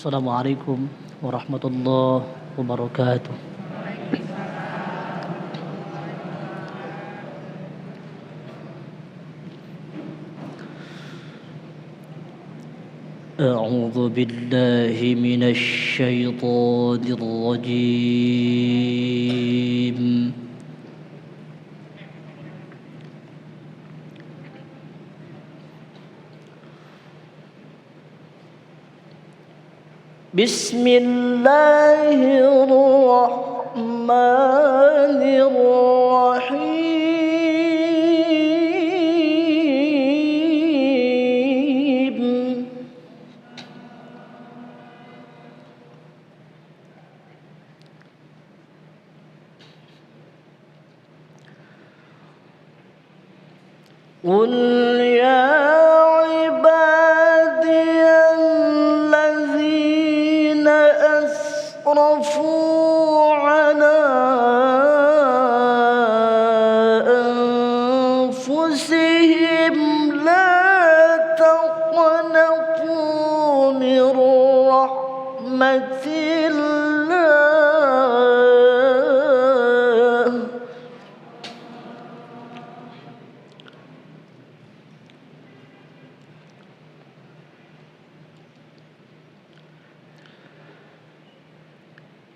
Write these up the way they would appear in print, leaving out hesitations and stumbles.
Assalamualaikum warahmatullahi wabarakatuh. أعوذ بالله من الشيطان الرجيم. بسم الله الرحمن الرحيم. قل يا عبادي الذين أسرفوا على أنفسهم لا تقنطوا من رحمة الله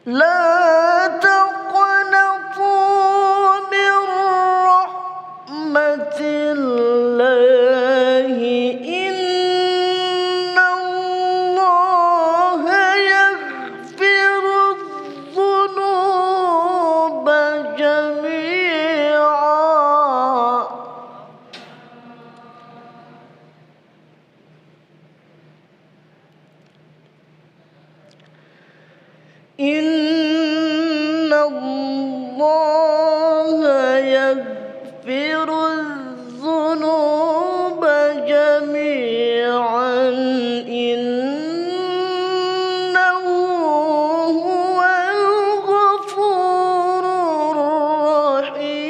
لا تقنطوا من رحمة الله إن الله يغفر الذنوب جميعا إن الله يغفر الذنوب جميعا إنه هو الغفور الرحيم.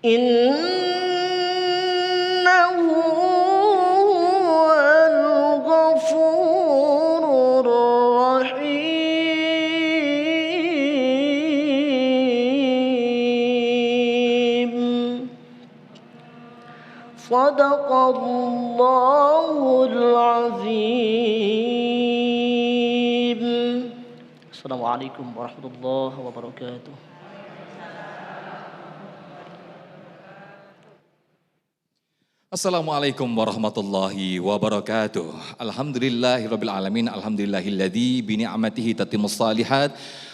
إنه هو الغفور الرحيم. صدق الله العظيم. السلام عليكم ورحمة الله وبركاته. Assalamualaikum warahmatullahi wabarakatuh. Alhamdulillahirabbil alamin. Alhamdulillahilladzi bi ni'matihi tatimmus shalihat.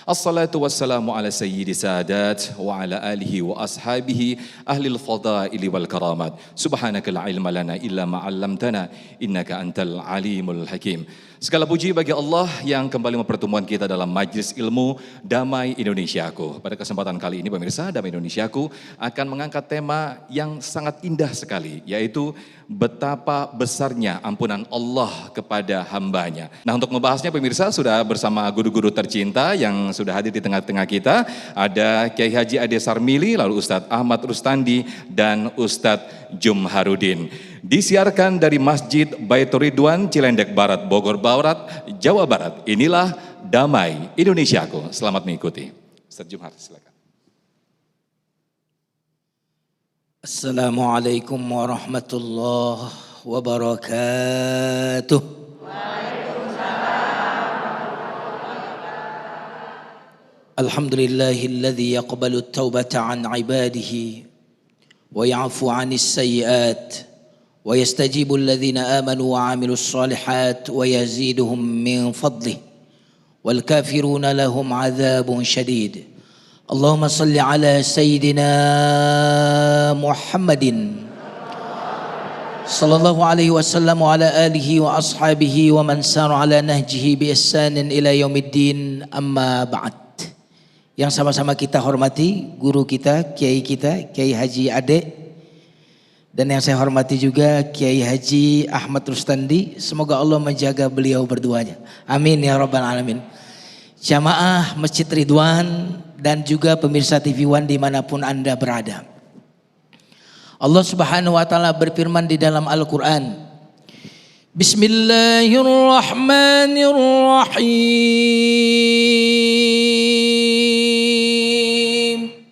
Assalatu wassalamu ala sayyidi sadat wa ala alihi wa ashabihi ahlil fadaili wal karamat. Subhanaka la ilma lana illa ma 'allamtana innaka antal alimul hakim. Segala puji bagi Allah yang kembali mempertemuan kita dalam Majlis Ilmu Damai Indonesiaku. Pada kesempatan kali ini pemirsa, Damai Indonesiaku akan mengangkat tema yang sangat indah sekali, yaitu betapa besarnya ampunan Allah kepada hambanya. Nah, untuk membahasnya pemirsa sudah bersama guru-guru tercinta yang sudah hadir di tengah-tengah kita. Ada Kiai Haji Ade Sarmili, lalu Ustadz Ahmad Rustandi dan Ustadz Jumharudin. Disiarkan dari Masjid Baitur Ridwan, Cilendek Barat, Bogor Barat, Jawa Barat. Inilah Damai Indonesiaku. Selamat mengikuti. Ustadz Jumhar, silakan. Assalamualaikum warahmatullahi wabarakatuh. Alhamdulillahilladzi yaqbalu at-taubata an ibadihi wa ya'fu 'anis sayyi'at wa yastajibu alladhina amanu wa 'amilus shalihat wa yaziduhum min fadlihi wal kafiruna lahum 'adzabun syadid. Allahumma salli ala Sayyidina Muhammadin sallallahu alaihi wasallam wa ala alihi wa ashabihi wa man sara ala nahjihi bi ihsanin ila yaumiddin, amma ba'd. Yang sama-sama kita hormati guru kita, Kiai Haji Ade, dan yang saya hormati juga Kiai Haji Ahmad Rustandi. Semoga Allah menjaga beliau berduanya. Amin ya rabbal alamin. jamaah Masjid Ridwan, dan juga pemirsa TV One dimanapun Anda berada. Allah Subhanahu wa Ta'ala berfirman di dalam Al-Quran, Bismillahirrahmanirrahim.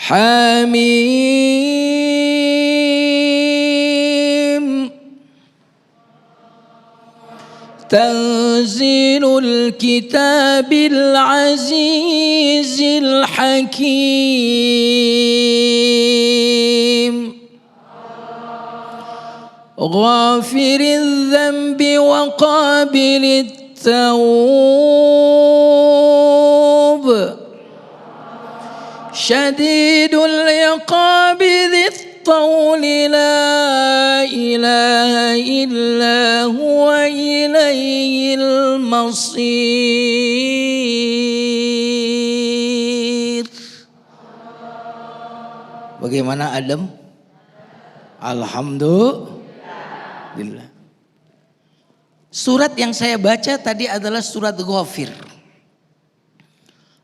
Hamim. Tanzilul kitabil azizil hakim. Ghafiriz dzambi wa qabilit tawb. Syadidul iqabi dzit tawli la ilaha illa huwa ilaihil masir. Bagaimana Adam? Alhamdulillah. Surat yang saya baca tadi adalah surat Ghafir.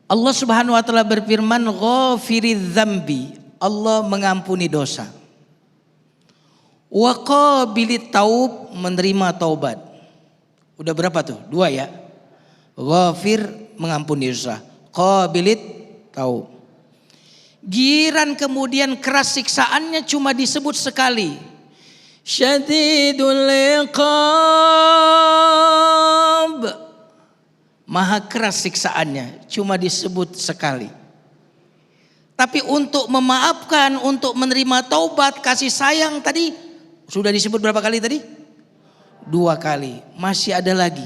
Allah Subhanahu wa Ta'ala berfirman, Ghafiriz dzambi, Allah mengampuni dosa. Wa qabilit taub, menerima taubat. Udah berapa tuh? 2 ya. Ghafir, mengampuni dosa. Qabilit taub. Giran kemudian keras siksaannya cuma disebut sekali. Syadidul iqab, maha keras siksaannya, cuma disebut sekali. Tapi untuk memaafkan, untuk menerima taubat, kasih sayang tadi sudah disebut berapa kali tadi? 2 kali. Masih ada lagi.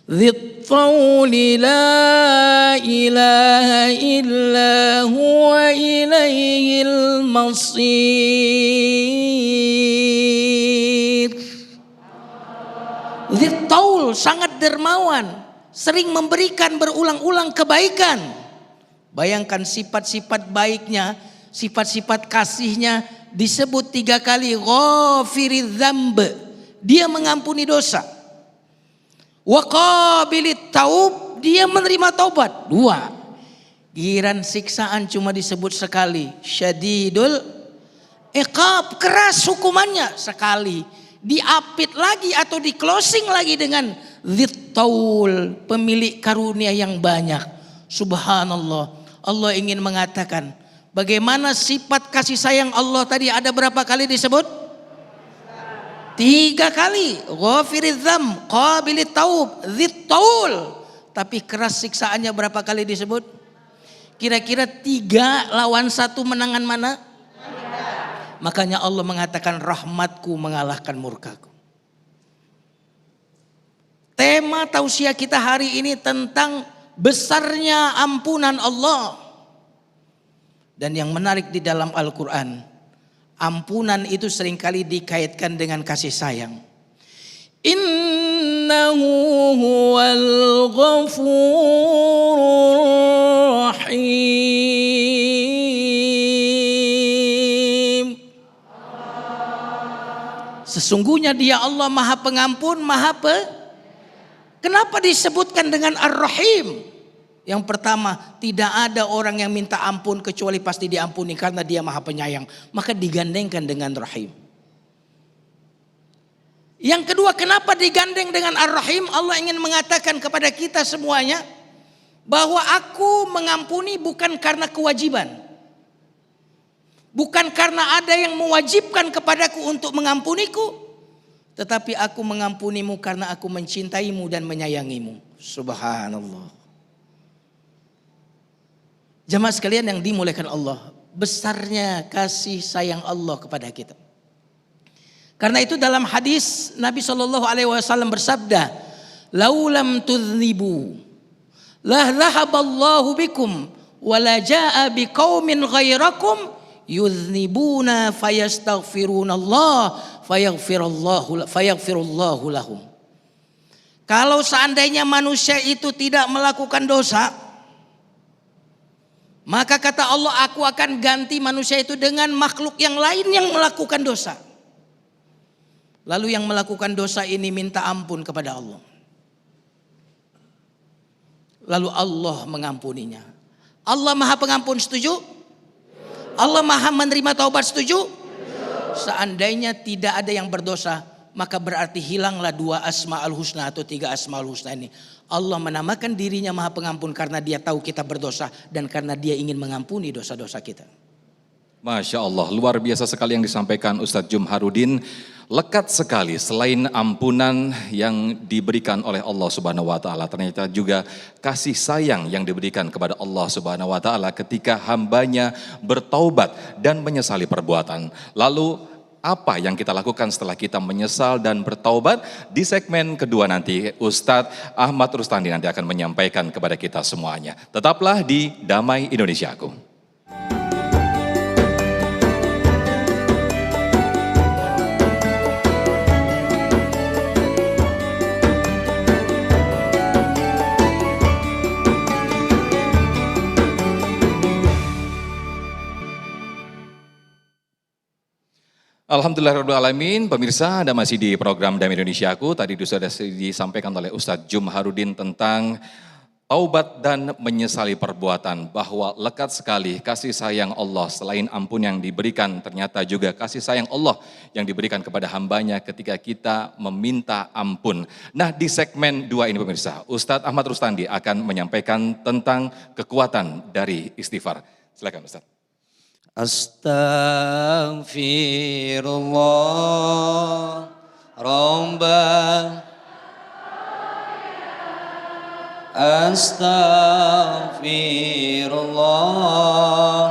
Dzit tawli la ilaha illa huwa ilaihil masir. Dzit taul, sangat dermawan, sering memberikan berulang-ulang kebaikan. Bayangkan sifat-sifat baiknya, sifat-sifat kasihnya disebut 3 kali. Ghafiriz dzamb, dia mengampuni dosa. Wa qabilit taub, dia menerima taubat. 2. Giran siksaan cuma disebut sekali. Syadidul iqab, keras hukumannya sekali. Diapit lagi atau di closing lagi dengan dzit taul, pemilik karunia yang banyak. Subhanallah. Allah ingin mengatakan bagaimana sifat kasih sayang Allah tadi ada berapa kali disebut? 3 kali. Ghafiriz dzamb, qabilit taub, dzit taul. Tapi keras siksaannya berapa kali disebut? Kira-kira 3 lawan 1 menangan mana? Makanya Allah mengatakan rahmatku mengalahkan murkaku. Tema tausiah kita hari ini tentang besarnya ampunan Allah. Dan yang menarik di dalam Al-Quran, ampunan itu seringkali dikaitkan dengan kasih sayang. Innahu huwal ghafurur rahim. Sesungguhnya dia Allah maha pengampun, Kenapa disebutkan dengan Ar-Rahim? Yang pertama, tidak ada orang yang minta ampun kecuali pasti diampuni karena dia maha penyayang. Maka digandengkan dengan Rahim. Yang kedua, kenapa digandeng dengan Ar-Rahim? Allah ingin mengatakan kepada kita semuanya bahwa aku mengampuni bukan karena kewajiban. Bukan karena ada yang mewajibkan kepadaku untuk mengampuniku. Tetapi aku mengampunimu karena aku mencintaimu dan menyayangimu. Subhanallah. Jamaah sekalian yang dimuliakan Allah, besarnya kasih sayang Allah kepada kita. Karena itu dalam hadis Nabi SAW bersabda, "Laulam tudznibu, la dhahaballahu bikum, wa la jaa biqaumin ghairakum yudznibuna fayastaghfirunallah fayaghfirullahu lahum." Kalau seandainya manusia itu tidak melakukan dosa, maka kata Allah, aku akan ganti manusia itu dengan makhluk yang lain yang melakukan dosa. Lalu yang melakukan dosa ini minta ampun kepada Allah. Lalu Allah mengampuninya. Allah Maha Pengampun, setuju? Allah Maha menerima taubat, setuju? Seandainya tidak ada yang berdosa, maka berarti hilanglah 2 Asmaul Husna atau 3 Asmaul Husna ini. Allah menamakan dirinya Maha Pengampun karena dia tahu kita berdosa dan karena dia ingin mengampuni dosa-dosa kita. Masya Allah, luar biasa sekali yang disampaikan Ustadz Jumharudin. Lekat sekali, selain ampunan yang diberikan oleh Allah Subhanahu wa Ta'ala, ternyata juga kasih sayang yang diberikan kepada Allah Subhanahu wa Ta'ala ketika hambanya bertaubat dan menyesali perbuatan. Lalu apa yang kita lakukan setelah kita menyesal dan bertaubat? Di segmen kedua nanti Ustadz Ahmad Rustandi nanti akan menyampaikan kepada kita semuanya. Tetaplah di Damai Indonesiaku. Alhamdulillahirrahmanirrahim, pemirsa, Anda masih di program Damai Indonesiaku. Tadi sudah disampaikan oleh Ustadz Jumharudin tentang taubat dan menyesali perbuatan, bahwa lekat sekali kasih sayang Allah selain ampun yang diberikan, ternyata juga kasih sayang Allah yang diberikan kepada hambanya ketika kita meminta ampun. Nah, di segmen 2 ini pemirsa, Ustadz Ahmad Rustandi akan menyampaikan tentang kekuatan dari istighfar. Silakan Ustadz. Astaghfirullah Rabbana Astaghfirullah.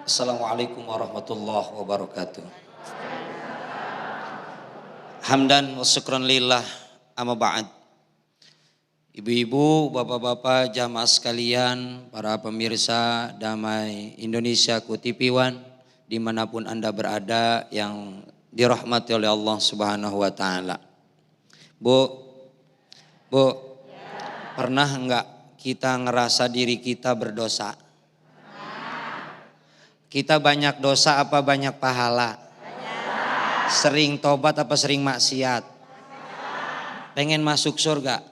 Assalamualaikum warahmatullahi wabarakatuh. Hamdan wa syukran lillah, amma ba'd. Ibu-ibu, bapak-bapak, jamaah sekalian, para pemirsa Damai Indonesia TV One, dimanapun Anda berada yang dirahmati oleh Allah Subhanahu wa Ta'ala. Bu, pernah enggak kita ngerasa diri kita berdosa? Kita banyak dosa apa banyak pahala? Sering tobat apa sering maksiat? Pengen masuk surga?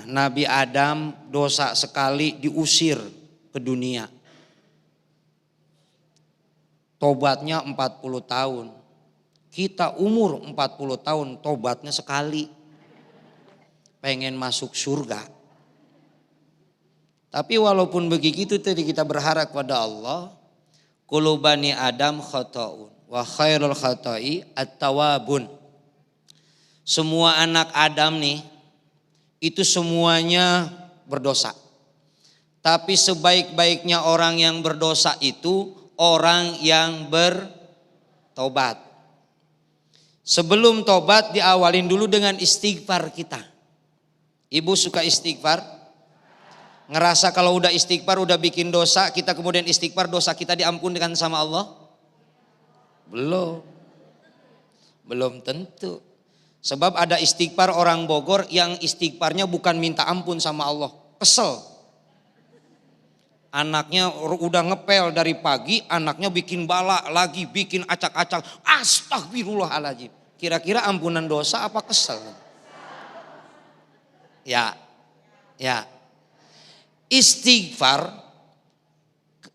Nabi Adam dosa sekali diusir ke dunia. Tobatnya 40 tahun. Kita umur 40 tahun tobatnya sekali. Pengen masuk surga. Tapi walaupun begitu tadi kita berharap kepada Allah. Kullu bani Adam khata'un wa khairul khata'i at-tawabun. Semua anak Adam nih itu semuanya berdosa. Tapi sebaik-baiknya orang yang berdosa itu orang yang bertobat. Sebelum tobat diawalin dulu dengan istighfar kita. Ibu suka istighfar? Ngerasa kalau udah istighfar udah bikin dosa, kita kemudian istighfar, dosa kita diampunkan sama Allah? Belum tentu. Sebab ada istighfar orang Bogor yang istighfarnya bukan minta ampun sama Allah. Kesel. Anaknya udah ngepel dari pagi, anaknya bikin bala lagi, bikin acak-acak. Astagfirullahaladzim. Kira-kira ampunan dosa apa kesel? Ya. Istighfar,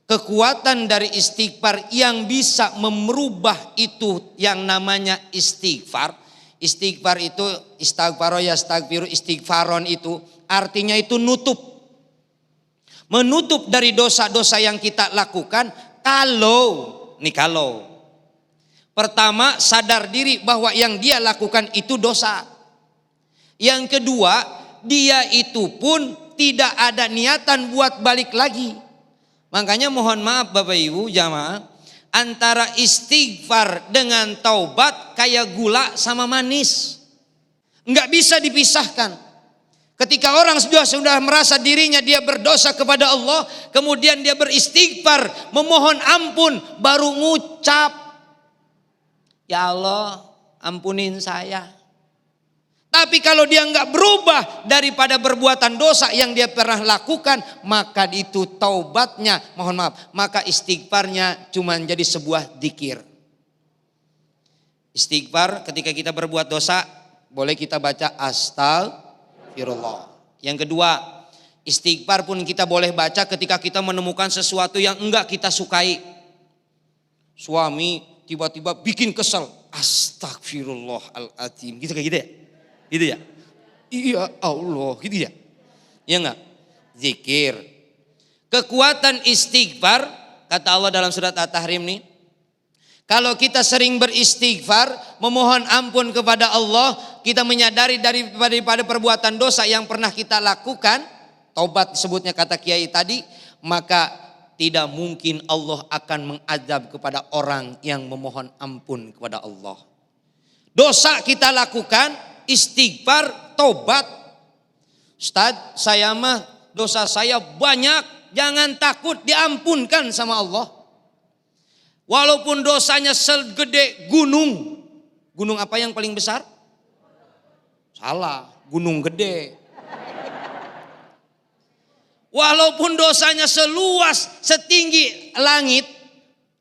kekuatan dari istighfar yang bisa merubah itu yang namanya istighfar. Istighfar itu istighfaro ya istighfiru istighfaron itu artinya itu nutup. Menutup dari dosa-dosa yang kita lakukan kalau pertama sadar diri bahwa yang dia lakukan itu dosa. Yang kedua, dia itu pun tidak ada niatan buat balik lagi. Makanya mohon maaf Bapak Ibu jamaah, antara istighfar dengan taubat kayak gula sama manis. Enggak bisa dipisahkan. Ketika orang sudah merasa dirinya dia berdosa kepada Allah, kemudian dia beristighfar, memohon ampun, baru ngucap, ya Allah ampunin saya. Tapi kalau dia nggak berubah daripada perbuatan dosa yang dia pernah lakukan, maka itu taubatnya, mohon maaf, maka istighfarnya cuma jadi sebuah dzikir. Istighfar ketika kita berbuat dosa, boleh kita baca astagfirullah. Yang kedua, istighfar pun kita boleh baca ketika kita menemukan sesuatu yang enggak kita sukai. Suami tiba-tiba bikin kesel, astagfirullahaladzim, gitu kayak gitu ya? Gitu ya? Iya Allah, gitu ya? Ya enggak? Zikir. Kekuatan istighfar, kata Allah dalam surat At-Tahrim nih, kalau kita sering beristighfar, memohon ampun kepada Allah, kita menyadari daripada perbuatan dosa yang pernah kita lakukan, taubat disebutnya kata Kiai tadi, maka tidak mungkin Allah akan mengazab kepada orang yang memohon ampun kepada Allah. Dosa kita lakukan, istighfar, taubat. Ustaz, saya mah dosa saya banyak, jangan takut diampunkan sama Allah. Walaupun dosanya segede gunung. Gunung apa yang paling besar? Salah, gunung gede. Walaupun dosanya seluas, setinggi langit,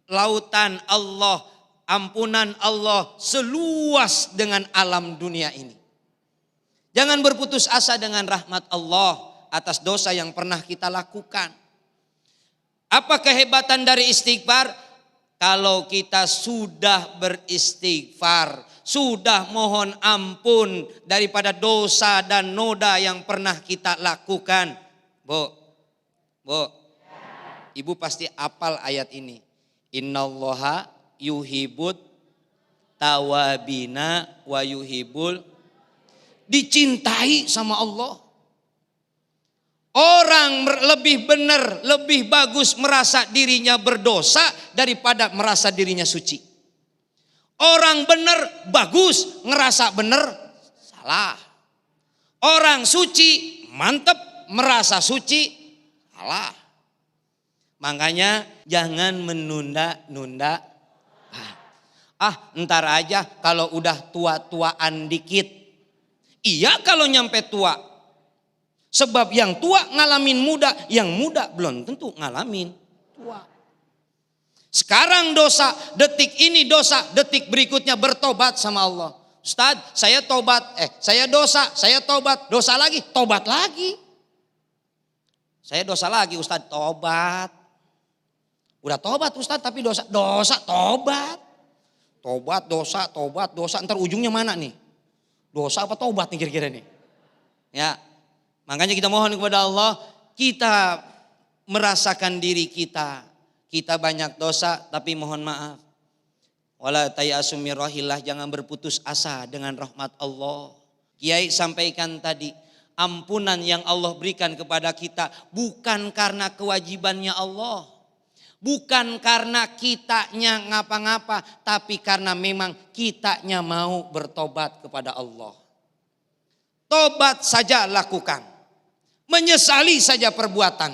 lautan Allah, ampunan Allah seluas dengan alam dunia ini. Jangan berputus asa dengan rahmat Allah atas dosa yang pernah kita lakukan. Apa kehebatan dari istighfar? Kalau kita sudah beristighfar, sudah mohon ampun daripada dosa dan noda yang pernah kita lakukan. Bu, ibu pasti hafal ayat ini. Innallaha yuhibbut tawabina wa yuhibbul, dicintai sama Allah. Orang lebih benar, lebih bagus merasa dirinya berdosa daripada merasa dirinya suci. Orang benar bagus, ngerasa benar salah. Orang suci mantep, merasa suci salah. Makanya jangan menunda-nunda. Ntar aja kalau udah tua-tuaan dikit. Iya kalau nyampe tua. Sebab yang tua ngalamin muda, yang muda belum tentu ngalamin tua. Sekarang dosa, detik ini dosa, detik berikutnya bertobat sama Allah. Ustaz, saya tobat, saya dosa, saya tobat, dosa lagi, tobat lagi. Saya dosa lagi Ustaz, tobat. Udah tobat Ustaz tapi dosa tobat. Tobat, dosa, ntar ujungnya mana nih? Dosa apa tobat nih kira-kira nih? Ya. Makanya kita mohon kepada Allah, kita merasakan diri kita banyak dosa tapi mohon maaf. Wala tayasu min rahillah, jangan berputus asa dengan rahmat Allah. Kiai sampaikan tadi, ampunan yang Allah berikan kepada kita bukan karena kewajibannya Allah. Bukan karena kitanya ngapa-ngapa, tapi karena memang kitanya mau bertobat kepada Allah. Tobat saja lakukan. Menyesali saja perbuatan.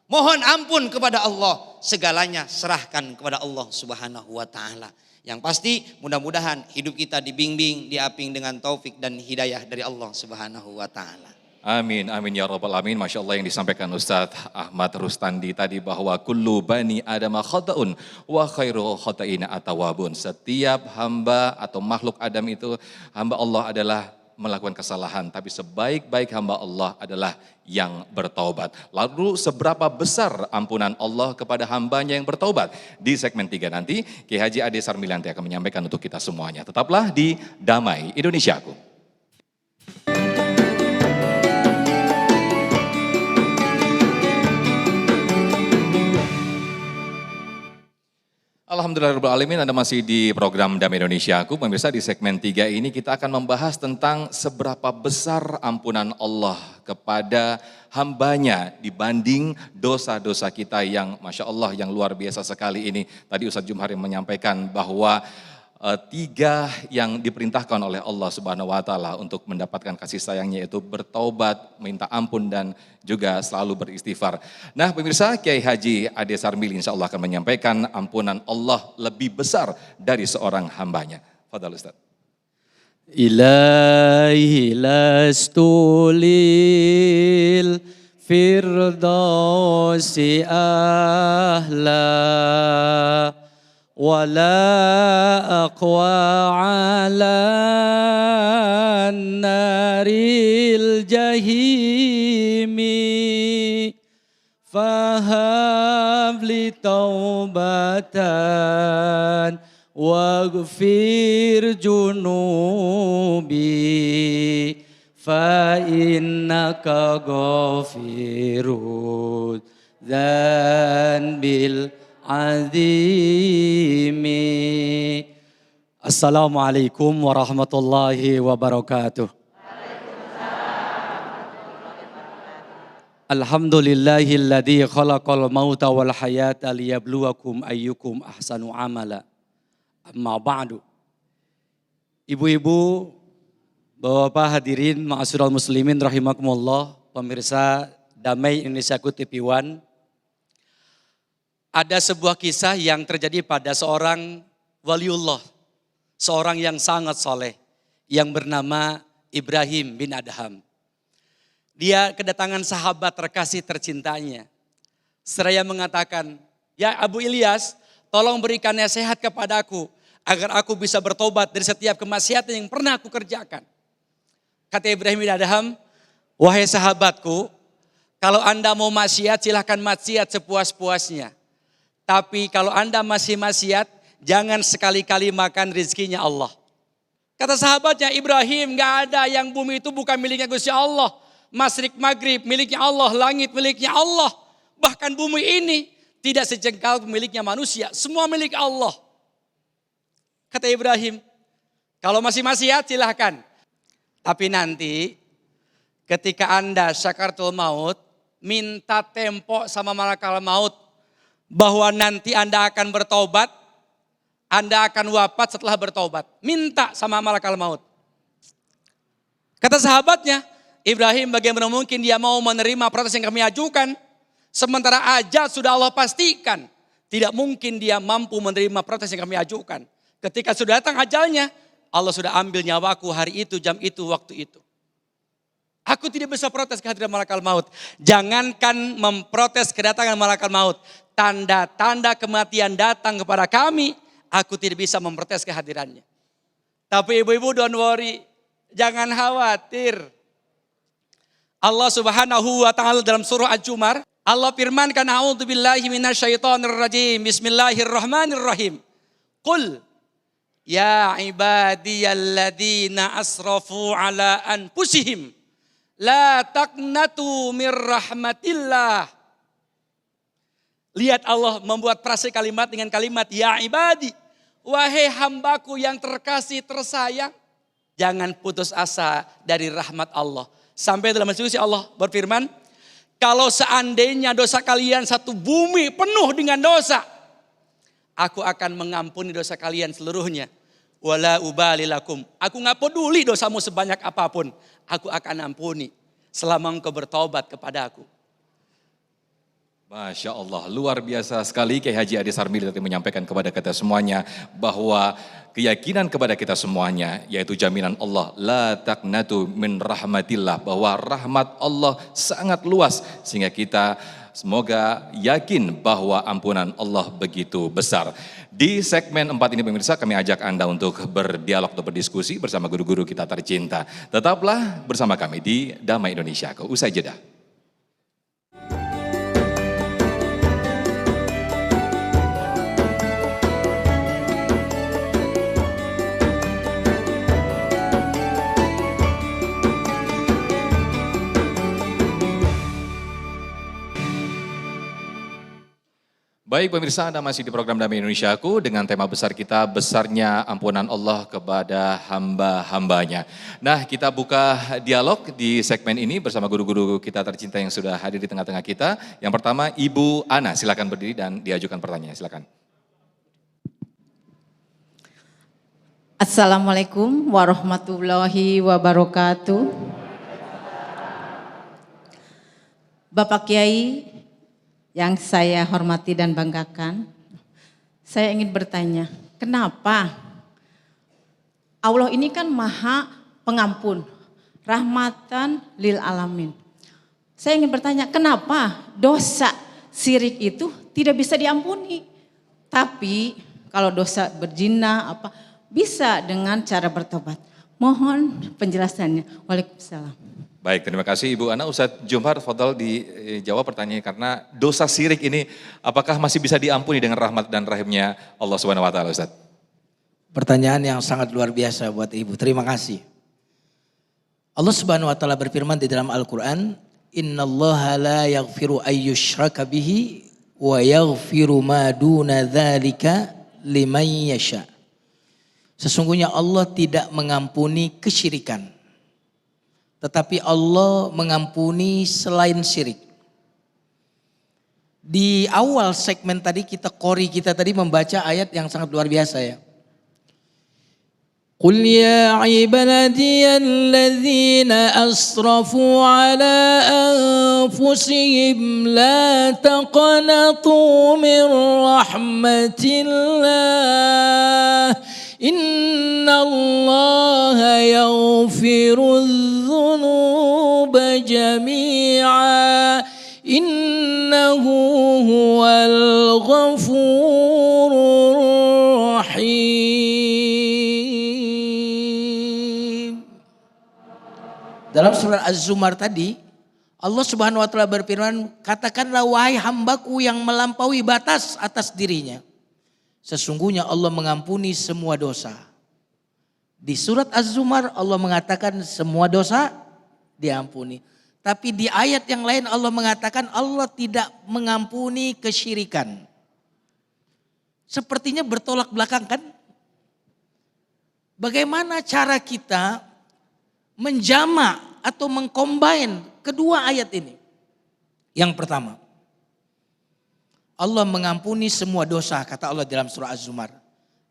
Mohon ampun kepada Allah. Segalanya serahkan kepada Allah Subhanahu wa ta'ala. Yang pasti mudah-mudahan hidup kita dibimbing, diaping dengan taufik dan hidayah dari Allah Subhanahu wa ta'ala. Amin, amin ya rabbal alamin. Masya Allah yang disampaikan Ustadz Ahmad Rustandi tadi bahwa kullu bani adama khata'un wa khairu khata'ina atawabun. Setiap hamba atau makhluk Adam itu, hamba Allah adalah melakukan kesalahan, tapi sebaik-baik hamba Allah adalah yang bertaubat. Lalu seberapa besar ampunan Allah kepada hambanya yang bertaubat? Di segmen 3 nanti Kiai Haji Ade Sarmilanti akan menyampaikan untuk kita semuanya. Tetaplah di Damai Indonesiaku. Alhamdulillahirrahmanirrahim, Anda masih di program Damai Indonesiaku. Pemirsa, di segmen 3 ini kita akan membahas tentang seberapa besar ampunan Allah kepada hambanya dibanding dosa-dosa kita yang Masya Allah yang luar biasa sekali ini. Tadi Ustadz Jumhari menyampaikan bahwa 3 yang diperintahkan oleh Allah Subhanahu wa ta'ala untuk mendapatkan kasih sayangnya, yaitu bertaubat, minta ampun dan juga selalu beristighfar. Nah pemirsa, Kiai Haji Ade Sarmili insya Allah akan menyampaikan ampunan Allah lebih besar dari seorang hambanya. Fadhal Ustaz. إلهي لست للفردوس أهلا ولا أقوى على النار الجحيم فهب لي توبة واغفر جنوبي فإنك غفير الذنب العظيم. Assalamualaikum warahmatullahi wabarakatuh. Alhamdulillahilladzi khalaqal mauta wal hayata liyabluwakum ayyukum ahsanu amala. Amma ba'du. Ibu-ibu, bapak-bapak hadirin ma'asyiral muslimin rahimakumullah, pemirsa Damai Indonesiaku TV One. Ada sebuah kisah yang terjadi pada seorang waliullah, seorang yang sangat soleh, yang bernama Ibrahim bin Adham. Dia kedatangan sahabat terkasih tercintanya. Seraya mengatakan, ya Abu Ilyas, tolong berikan nasihat kepadaku agar aku bisa bertobat dari setiap kemaksiatan yang pernah aku kerjakan. Kata Ibrahim bin Adham, wahai sahabatku, kalau Anda mau maksiat silahkan maksiat sepuas-puasnya. Tapi kalau Anda masih maksiat, jangan sekali-kali makan rezekinya Allah. Kata sahabatnya, Ibrahim, gak ada yang bumi itu bukan miliknya Gusti Allah. Masyrik Maghrib miliknya Allah, langit miliknya Allah. Bahkan bumi ini tidak sejengkal miliknya manusia, semua milik Allah. Kata Ibrahim, kalau masih maksiat silahkan. Tapi nanti ketika Anda syakaratul maut, minta tempo sama malaikat maut. Bahwa nanti Anda akan bertobat, Anda akan wafat setelah bertobat. Minta sama malaikat maut. Kata sahabatnya, Ibrahim bagaimana mungkin dia mau menerima protes yang kami ajukan. Sementara ajal sudah Allah pastikan. Tidak mungkin dia mampu menerima protes yang kami ajukan. Ketika sudah datang ajalnya, Allah sudah ambil nyawaku hari itu, jam itu, waktu itu. Aku tidak bisa protes kehadiran malaikat maut. Jangankan memprotes kedatangan malaikat maut. Tanda-tanda kematian datang kepada kami, aku tidak bisa memprotes kehadirannya. Tapi ibu-ibu don't worry, jangan khawatir. Allah Subhanahu wa taala dalam surah Al-Jumar, Allah firmankan, a'udzubillahi minasyaitonirrajim. Bismillahirrahmanirrahim. Qul ya ibadiyalladzina asrafu ala anfusihim la taqnatu mir rahmatillah. Lihat Allah membuat prase kalimat dengan kalimat ya ibadi. Wahai hambaku yang terkasih tersayang, jangan putus asa dari rahmat Allah. Sampai dalam diskusi Allah berfirman, kalau seandainya dosa kalian satu bumi penuh dengan dosa, aku akan mengampuni dosa kalian seluruhnya. Wala ubali lakum. Aku gak peduli dosamu sebanyak apapun. Aku akan ampuni selama engkau bertobat kepada aku. Masya Allah, luar biasa sekali Kiai Haji Ade Sarmili tadi menyampaikan kepada kita semuanya bahwa keyakinan kepada kita semuanya yaitu jaminan Allah, la taqnatu min rahmatillah, bahwa rahmat Allah sangat luas sehingga kita semoga yakin bahwa ampunan Allah begitu besar. Di segmen 4 ini pemirsa, kami ajak Anda untuk berdialog atau berdiskusi bersama guru-guru kita tercinta. Tetaplah bersama kami di Damai Indonesia. Usai jeda. Baik pemirsa, Anda masih di program Damai Indonesiaku dengan tema besar kita, besarnya ampunan Allah kepada hamba-hambanya. Nah, kita buka dialog di segmen ini bersama guru-guru kita tercinta yang sudah hadir di tengah-tengah kita. Yang pertama Ibu Ana, silakan berdiri dan diajukan pertanyaan, silakan. Assalamualaikum warahmatullahi wabarakatuh. Bapak Kiai yang saya hormati dan banggakan, saya ingin bertanya, kenapa Allah ini kan maha pengampun, rahmatan lil alamin. Saya ingin bertanya, kenapa dosa syirik itu tidak bisa diampuni? Tapi kalau dosa berzina apa bisa dengan cara bertobat. Mohon penjelasannya. Waalaikumsalam. Baik, terima kasih Ibu Ana. Ustadz Jumhar, fadal dijawab pertanyaannya karena dosa syirik ini apakah masih bisa diampuni dengan rahmat dan rahimnya Allah Subhanahu wa taala, Ustadz? Pertanyaan yang sangat luar biasa buat Ibu. Terima kasih. Allah Subhanahu wa taala berfirman di dalam Al-Qur'an, "Innallaha la yaghfiru ayyushraka bihi wa yaghfiru ma duna dzalika liman yasha." Sesungguhnya Allah tidak mengampuni kesyirikan. Tetapi Allah mengampuni selain syirik. Di awal segmen tadi kita tadi membaca ayat yang sangat luar biasa ya. Qul ya ibadiyalladzina asrafu ala anfusihim la taqnatu min rahmatillah. Innallaha yaghfirudz dzunuba jami'a innahu huwal ghafurur rahim. Dalam surah Az-Zumar tadi Allah Subhanahu wa taala berfirman, katakanlah wahai hambaku yang melampaui batas atas dirinya, sesungguhnya Allah mengampuni semua dosa. Di surat Az-Zumar Allah mengatakan semua dosa diampuni. Tapi di ayat yang lain Allah mengatakan Allah tidak mengampuni kesyirikan. Sepertinya bertolak belakang kan? Bagaimana cara kita menjamak atau mengcombine kedua ayat ini? Yang pertama, Allah mengampuni semua dosa, kata Allah dalam surah Az-Zumar.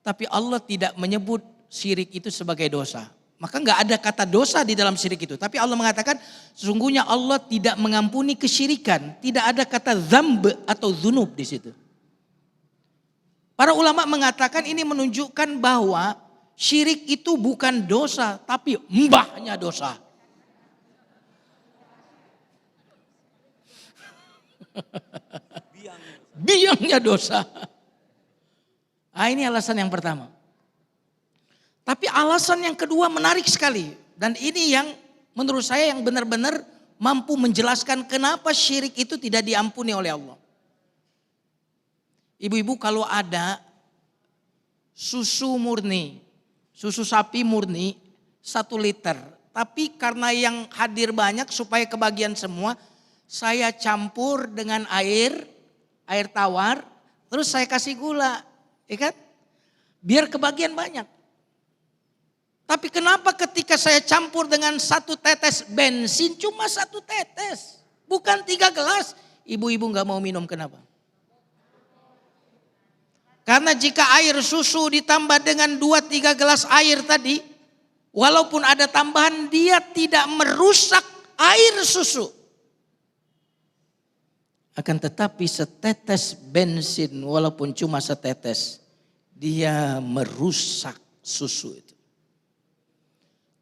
Tapi Allah tidak menyebut syirik itu sebagai dosa. Maka nggak ada kata dosa di dalam syirik itu. Tapi Allah mengatakan sesungguhnya Allah tidak mengampuni kesyirikan. Tidak ada kata dzamb atau dzunub di situ. Para ulama mengatakan ini menunjukkan bahwa syirik itu bukan dosa, tapi mbahnya dosa. Biangnya dosa. Nah, ini alasan yang pertama. Tapi alasan yang kedua menarik sekali. Dan ini yang menurut saya yang benar-benar mampu menjelaskan kenapa syirik itu tidak diampuni oleh Allah. Ibu-ibu kalau ada susu murni, susu sapi murni 1 liter. Tapi karena yang hadir banyak supaya kebagian semua, saya campur dengan air tawar, terus saya kasih gula, ya kan? Biar kebagian banyak. Tapi kenapa ketika saya campur dengan 1 tetes bensin, cuma 1 tetes, bukan 3 gelas, ibu-ibu gak mau minum, kenapa? Karena jika air susu ditambah dengan 2-3 gelas air tadi, walaupun ada tambahan, dia tidak merusak air susu. Akan tetapi setetes bensin walaupun cuma setetes, dia merusak susu itu.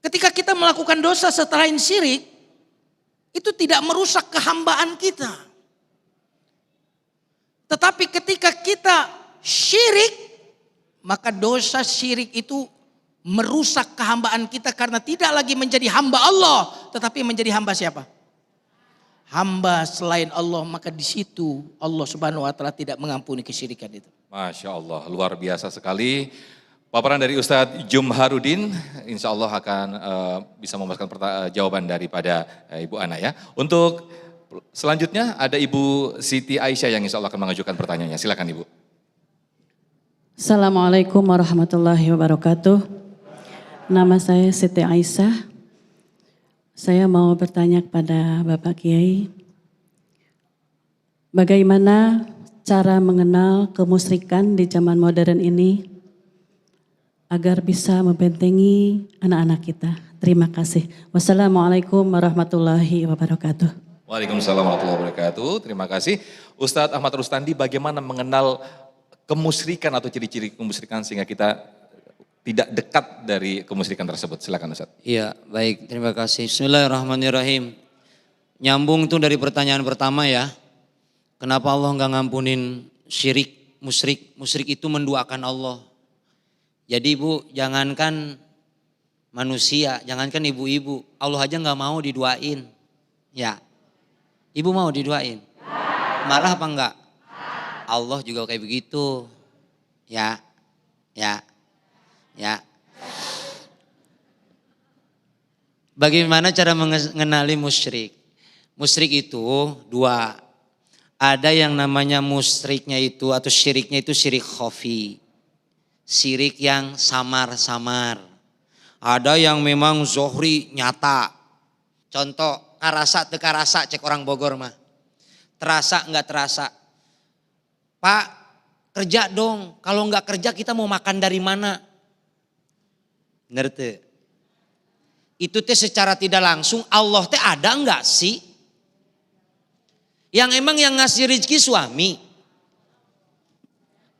Ketika kita melakukan dosa selain syirik, itu tidak merusak kehambaan kita. Tetapi ketika kita syirik, maka dosa syirik itu merusak kehambaan kita karena tidak lagi menjadi hamba Allah, tetapi menjadi hamba siapa? Hamba selain Allah, maka di situ Allah Subhanahu wa taala tidak mengampuni kesyirikan itu. Masya Allah, luar biasa sekali. Paparan dari Ustadz Jumharuddin, insya Allah akan bisa memberikan jawaban daripada Ibu Ana ya. Untuk selanjutnya ada Ibu Siti Aisyah yang insya Allah akan mengajukan pertanyaannya. Silakan Ibu. Assalamualaikum warahmatullahi wabarakatuh. Nama saya Siti Aisyah. Saya mau bertanya kepada Bapak Kiai, bagaimana cara mengenal kemusyrikan di zaman modern ini agar bisa membentengi anak-anak kita. Terima kasih. Wassalamualaikum warahmatullahi wabarakatuh. Waalaikumsalam warahmatullahi wabarakatuh. Terima kasih. Ustadz Ahmad Rustandi, bagaimana mengenal kemusyrikan atau ciri-ciri kemusyrikan sehingga kita tidak dekat dari kemusyrikan tersebut. Silakan Ustaz. Iya, baik. Terima kasih. Bismillahirrahmanirrahim. Nyambung tuh dari pertanyaan pertama ya. Kenapa Allah nggak ngampunin syirik, musyrik? Musyrik itu menduakan Allah. Jadi Bu, jangankan manusia, jangankan ibu-ibu, Allah aja nggak mau diduain. Ya, ibu mau diduain? Marah apa enggak? Allah juga kayak begitu. Ya. Bagaimana cara mengenali musyrik? Musyrik itu dua. Ada yang namanya musyriknya itu atau syiriknya itu syirik khafi. Syirik yang samar-samar. Ada yang memang zohri nyata. Contoh karasa teka rasa cek orang Bogor mah. Terasa enggak terasa. Pak kerja dong. Kalau enggak kerja kita mau makan dari mana? Bener tuh. Itu teh secara tidak langsung Allah teh ada enggak sih? Yang emang yang ngasih rezeki suami.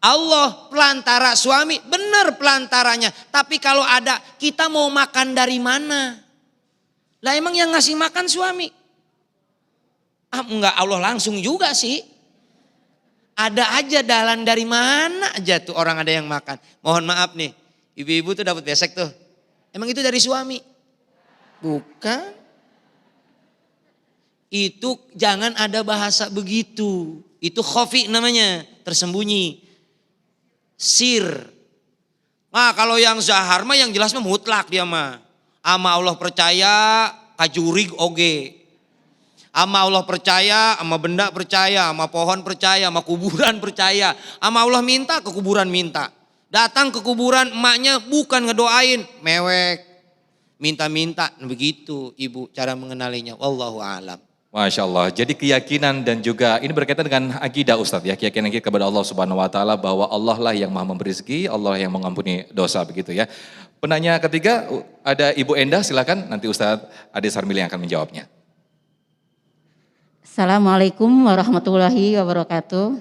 Allah pelantara suami, benar pelantaranya. Tapi kalau ada kita mau makan dari mana? Lah emang yang ngasih makan suami. Enggak Allah langsung juga sih. Ada aja dalan dari mana aja tuh orang ada yang makan. Mohon maaf nih, ibu-ibu tuh dapat besek tuh. Emang itu dari suami? Bukan. Itu jangan ada bahasa begitu. Itu khafi namanya, tersembunyi. Sir. Nah kalau yang zahar mah yang jelas mah mutlak dia mah. Ama Allah percaya, kajurig oge. Ama Allah percaya, ama benda percaya, ama pohon percaya, ama kuburan percaya. Ama Allah minta, ke kuburan minta. Datang ke kuburan emaknya bukan ngedoain, mewek. Minta-minta, begitu ibu cara mengenalinya. Wallahu a'lam. Masya Allah. Jadi keyakinan dan juga ini berkaitan dengan akidah Ustadz ya. Keyakinan kita kepada Allah Subhanahu Wa Taala bahwa Allah lah yang maha memberi rezeki, Allah yang mengampuni dosa begitu ya. Penanya ketiga ada Ibu Endah, silakan nanti Ustadz Ade Sarmili yang akan menjawabnya. Assalamualaikum warahmatullahi wabarakatuh.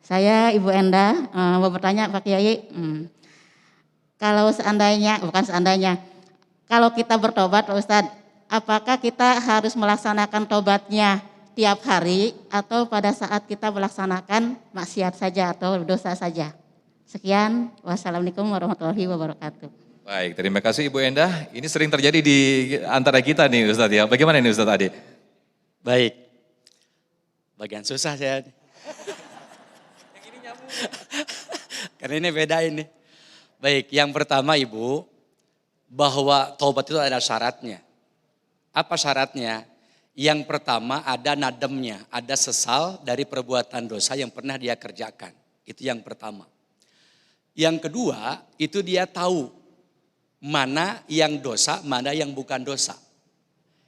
Saya Ibu Endah mau bertanya Pak Kiai. Kalau kalau kita bertobat Pak Ustadz, apakah kita harus melaksanakan tobatnya tiap hari atau pada saat kita melaksanakan maksiat saja atau dosa saja? Sekian, wassalamualaikum warahmatullahi wabarakatuh. Baik, terima kasih Ibu Endah. Ini sering terjadi di antara kita nih Ustadz ya. Bagaimana ini Ustadz Ade? Baik. Bagian susah saya. Yang ini nyambung. Karena ini beda ini. Baik, yang pertama Ibu, bahwa taubat itu ada syaratnya. Apa syaratnya? Yang pertama ada nademnya, ada sesal dari perbuatan dosa yang pernah dia kerjakan. Itu yang pertama. Yang kedua, itu dia tahu mana yang dosa, mana yang bukan dosa.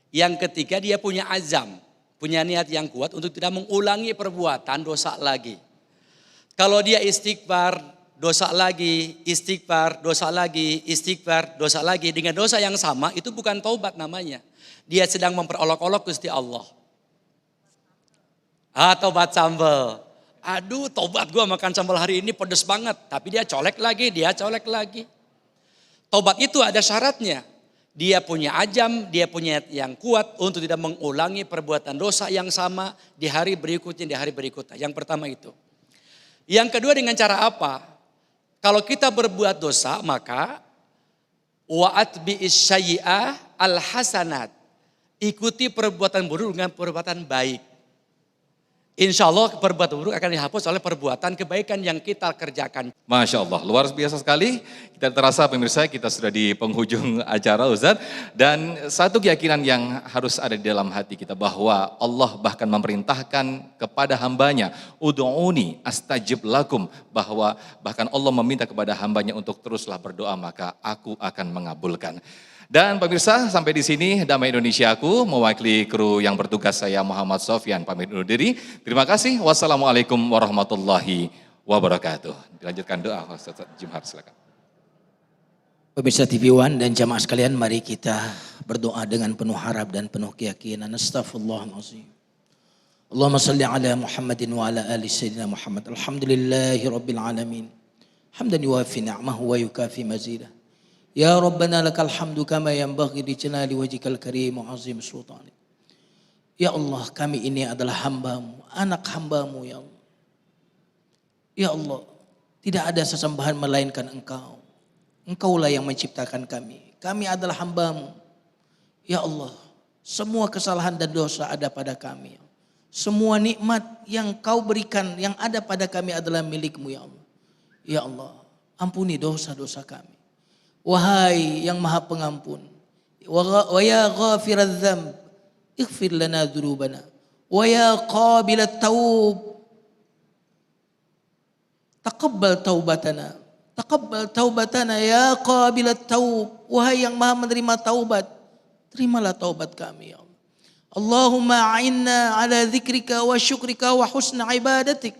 Yang ketiga dia punya azam, punya niat yang kuat untuk tidak mengulangi perbuatan dosa lagi. Kalau dia istighfar, dosa lagi, istighfar, dosa lagi, istighfar, dosa lagi. Dengan dosa yang sama itu bukan taubat namanya. Dia sedang memperolok-olok Gusti Allah. Taubat sambal. Aduh taubat gue makan sambal hari ini pedes banget. Tapi dia colek lagi, dia colek lagi. Taubat itu ada syaratnya. Dia punya azam, dia punya yang kuat untuk tidak mengulangi perbuatan dosa yang sama di hari berikutnya, di hari berikutnya. Yang pertama itu. Yang kedua dengan cara apa? Kalau kita berbuat dosa maka wa'at bi'is syai'ah al-hasanat. Ikuti perbuatan buruk dengan perbuatan baik. Insya Allah perbuatan buruk akan dihapus oleh perbuatan kebaikan yang kita kerjakan. Masya Allah, luar biasa sekali. Kita terasa pemirsa kita sudah di penghujung acara Ustadz. Dan satu keyakinan yang harus ada di dalam hati kita bahwa Allah bahkan memerintahkan kepada hambanya. Udu'uni astajib lakum. Bahwa bahkan Allah meminta kepada hambanya untuk teruslah berdoa maka aku akan mengabulkan. Dan pemirsa sampai di sini Damai Indonesiaku mewakili kru yang bertugas saya Muhammad Sofyan pamit undur diri. Terima kasih. Wassalamualaikum warahmatullahi wabarakatuh. Dilanjutkan doa Ustaz Jumhar silakan. Pemirsa TV One dan jamaah sekalian, mari kita berdoa dengan penuh harap dan penuh keyakinan. Astaghfirullahaladzim. Allahumma salli ala Muhammadin wa ala ali sayyidina Muhammad. Alhamdulillahi rabbil alamin. hamdan yuwafi ni'amahu wa yukafi mazidah. Ya Rabbana lakal hamdu kama yanbaghi li jalali wajhikal karim wa azim sultanik. Ya Allah, kami ini adalah hamba-Mu, anak hamba-Mu ya Allah. Ya Allah, tidak ada sesembahan melainkan Engkau. Engkaulah yang menciptakan kami. Kami adalah hamba-Mu. Ya Allah, semua kesalahan dan dosa ada pada kami. Semua nikmat yang Kau berikan yang ada pada kami adalah milik-Mu ya Allah. Ya Allah, ampuni dosa-dosa kami. Wahai yang Maha Pengampun, wa ya ghafiradz dzamb, ighfir lana dzunubana, wa ya qabilat taub, taqabbal taubatana ya qabilat taub. Wahai yang Maha menerima taubat, terimalah taubat kami ya Allah. Allahumma a'inna ala dzikrika wa syukrika wa husna ibadatik.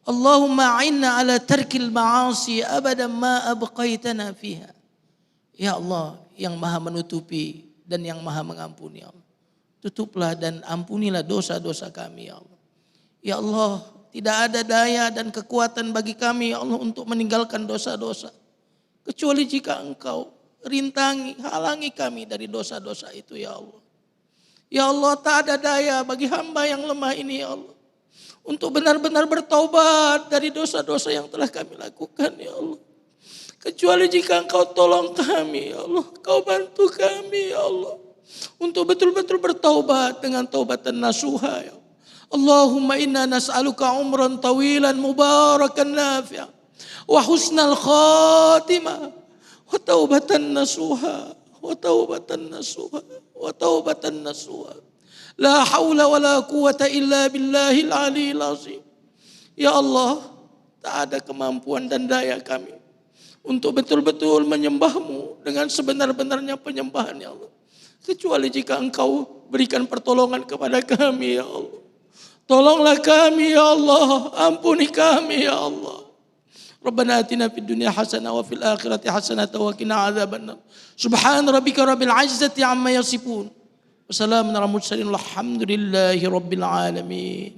Allahumma a'inna ala tarkil ma'asi abadan ma abqaitana fiha. Ya Allah yang Maha menutupi dan yang Maha mengampuni ya Allah. Tutuplah dan ampunilah dosa-dosa kami ya Allah. Ya Allah, tidak ada daya dan kekuatan bagi kami ya Allah untuk meninggalkan dosa-dosa. Kecuali jika Engkau rintangi, halangi kami dari dosa-dosa itu ya Allah. Ya Allah, tak ada daya bagi hamba yang lemah ini ya Allah. Untuk benar-benar bertaubat dari dosa-dosa yang telah kami lakukan ya Allah. Kecuali jika Engkau tolong kami ya Allah. Kau bantu kami ya Allah. Untuk betul-betul bertaubat dengan taubatan nasuha ya Allah. Allahumma inna nas'aluka umran tawilan mubarakan nafi'ah. Wa husnal khatimah. Wa taubatan nasuha. Wa taubatan nasuha. Wa taubatan nasuha. La hawla wa la quwata illa billahil aliyil azim. Ya Allah, tak ada kemampuan dan daya kami untuk betul-betul menyembah-Mu dengan sebenar-benarnya penyembahan ya Allah. Kecuali jika Engkau berikan pertolongan kepada kami ya Allah. Tolonglah kami ya Allah, ampuni kami ya Allah. Rabbana atina fid dunya hasanah wa fil akhirati hasanah wa qina adzabannar. Subhan rabbika rabbil izzati amma yasifun. Wassalamun ala mursalin walhamdulillahi rabbil alamin.